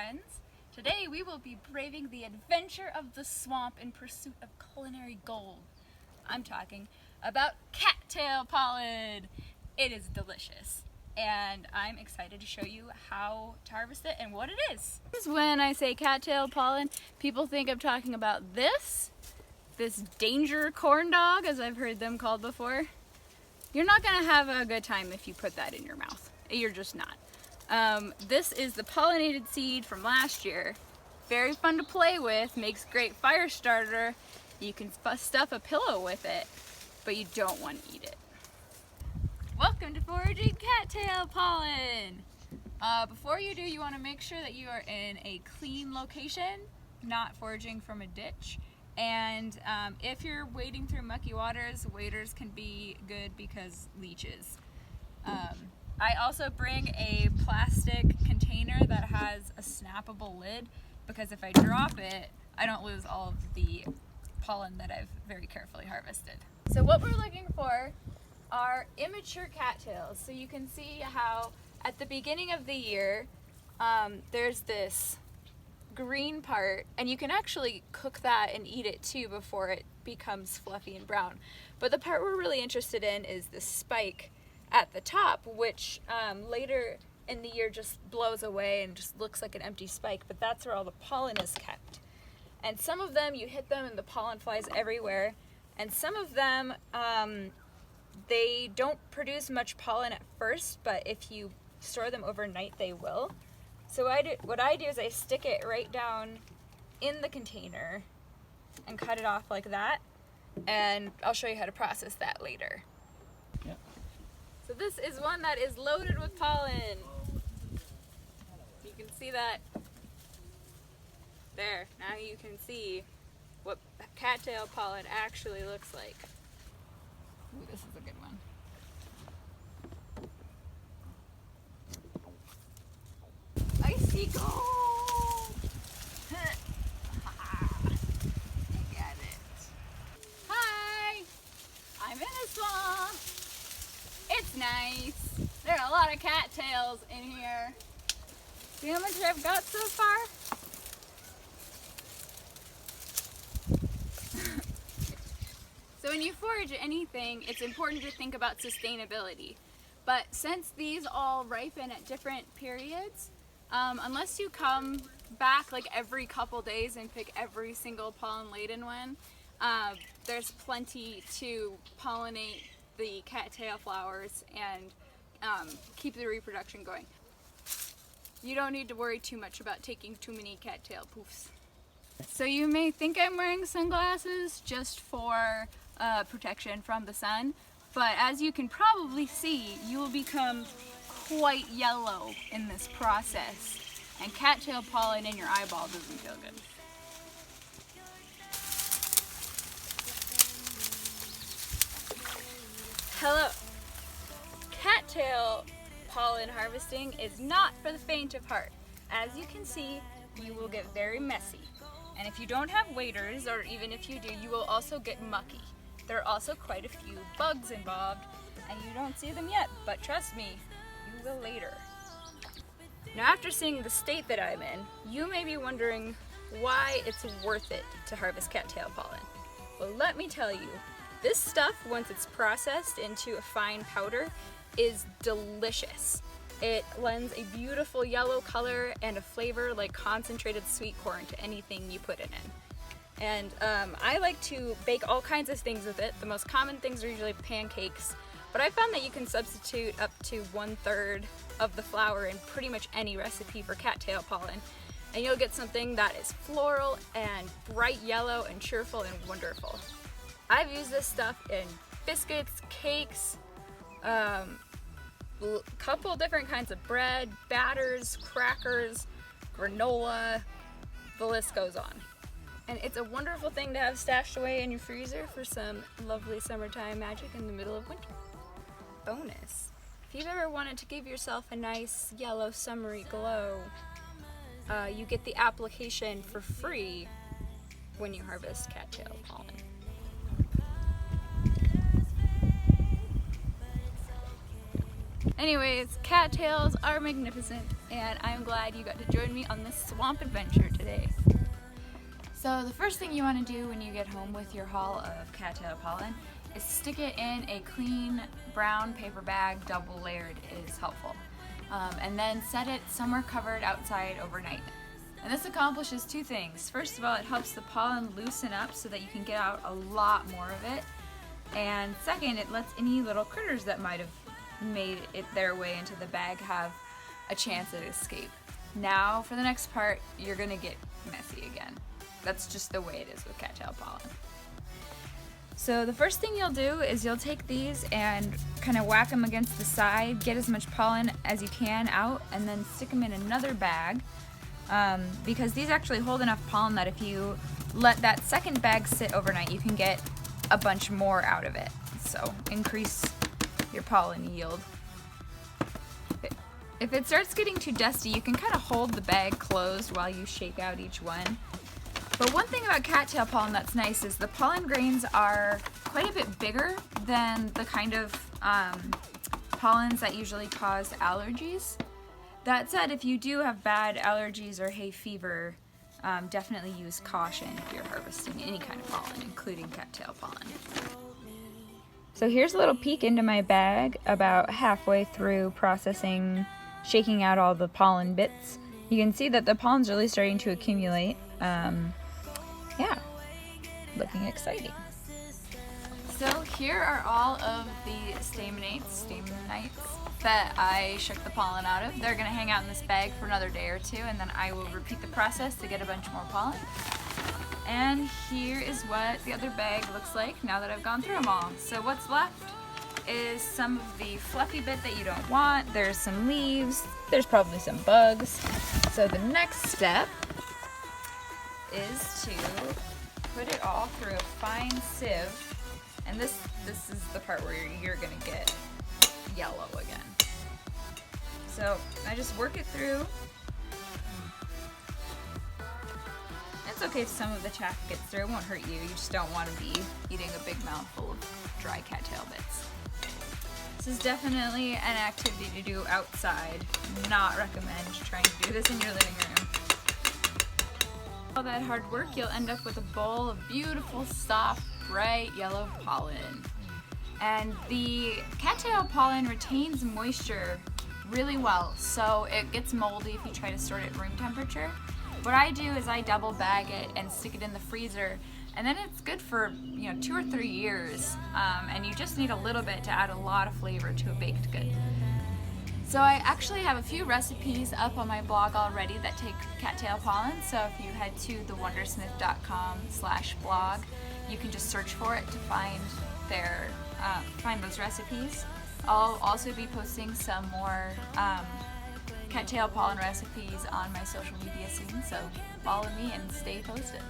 friends. Today we will be braving the adventure of the swamp in pursuit of culinary gold. I'm talking about cattail pollen. It is delicious, and I'm excited to show you how to harvest it and what it is. When I say cattail pollen, people think I'm talking about this danger corn dog, as I've heard them called before. You're not gonna have a good time if you put that in your mouth. You're just not. This is the pollinated seed from last year. Very fun to play with, makes great fire starter. You can stuff a pillow with it, but you don't want to eat it. Welcome to Foraging Cattail Pollen! Before you do, you want to make sure that you are in a clean location, not foraging from a ditch. And if you're wading through mucky waters, waders can be good because leeches. I also bring a plastic container that has a snappable lid because if I drop it, I don't lose all of the pollen that I've very carefully harvested. So what we're looking for are immature cattails. So you can see how at the beginning of the year, there's this green part, and you can actually cook that and eat it too before it becomes fluffy and brown. But the part we're really interested in is the spike at the top, which later in the year just blows away and just looks like an empty spike, but that's where all the pollen is kept. And some of them, you hit them and the pollen flies everywhere, and some of them, they don't produce much pollen at first, but if you store them overnight, they will. So what I do is I stick it right down in the container and cut it off like that, and I'll show you how to process that later. Yep. So this is one that is loaded with pollen. You can see that there. Now you can see what cattail pollen actually looks like. Ooh, this is a good one. Icy gold! Look at it. Hi! I'm in a swamp. It's nice. There are a lot of cattails in here. See how much I've got so far? So when you forage anything, it's important to think about sustainability. But since these all ripen at different periods, unless you come back like every couple days and pick every single pollen-laden one, there's plenty to pollinate the cattail flowers and keep the reproduction going. You don't need to worry too much about taking too many cattail poofs. So you may think I'm wearing sunglasses just for protection from the sun, but as you can probably see, you will become quite yellow in this process, and cattail pollen in your eyeball doesn't feel good. Hello! Cattail pollen harvesting is not for the faint of heart. As you can see, you will get very messy. And if you don't have waders, or even if you do, you will also get mucky. There are also quite a few bugs involved, and you don't see them yet, but trust me, you will later. Now after seeing the state that I'm in, you may be wondering why it's worth it to harvest cattail pollen. Well, let me tell you, this stuff, once it's processed into a fine powder, is delicious. It lends a beautiful yellow color and a flavor like concentrated sweet corn to anything you put it in. And I like to bake all kinds of things with it. The most common things are usually pancakes, but I found that you can substitute up to 1/3 of the flour in pretty much any recipe for cattail pollen, and you'll get something that is floral and bright yellow and cheerful and wonderful. I've used this stuff in biscuits, cakes, couple different kinds of bread, batters, crackers, granola, the list goes on. And it's a wonderful thing to have stashed away in your freezer for some lovely summertime magic in the middle of winter. Bonus, if you've ever wanted to give yourself a nice yellow summery glow, you get the application for free when you harvest cattail pollen. Anyways, cattails are magnificent, and I'm glad you got to join me on this swamp adventure today. So the first thing you want to do when you get home with your haul of cattail pollen is stick it in a clean brown paper bag, double layered is helpful. And then set it somewhere covered outside overnight. And this accomplishes two things. First of all, it helps the pollen loosen up so that you can get out a lot more of it. And second, it lets any little critters that might have made it their way into the bag have a chance at escape. Now for the next part, you're gonna get messy again. That's just the way it is with cattail pollen. So the first thing you'll do is you'll take these and kind of whack them against the side, get as much pollen as you can out, and then stick them in another bag, because these actually hold enough pollen that if you let that second bag sit overnight, you can get a bunch more out of it. So increase your pollen yield. If it starts getting too dusty, you can kind of hold the bag closed while you shake out each one. But one thing about cattail pollen that's nice is the pollen grains are quite a bit bigger than the kind of pollens that usually cause allergies. That said, if you do have bad allergies or hay fever, definitely use caution if you're harvesting any kind of pollen, including cattail pollen. So here's a little peek into my bag about halfway through processing, shaking out all the pollen bits. You can see that the pollen's really starting to accumulate. Yeah, looking exciting. So here are all of the stamenites that I shook the pollen out of. They're gonna hang out in this bag for another day or two, and then I will repeat the process to get a bunch more pollen. And here is what the other bag looks like now that I've gone through them all. So what's left is some of the fluffy bit that you don't want. There's some leaves, there's probably some bugs. So the next step is to put it all through a fine sieve, and this is the part where you're gonna get yellow again. So I just work it through. It's okay if some of the chaff gets through, it won't hurt you. You just don't want to be eating a big mouthful of dry cattail bits. This is definitely an activity to do outside. Not recommend trying to do this in your living room. All that hard work, you'll end up with a bowl of beautiful, soft, bright yellow pollen. And the cattail pollen retains moisture really well, so it gets moldy if you try to store it at room temperature. What I do is I double bag it and stick it in the freezer, and then it's good for 2 or 3 years, and you just need a little bit to add a lot of flavor to a baked good. So I actually have a few recipes up on my blog already that take cattail pollen, so if you head to thewondersmith.com/blog, you can just search for it to find those recipes. I'll also be posting some more cattail pollen recipes on my social media soon, so follow me and stay posted.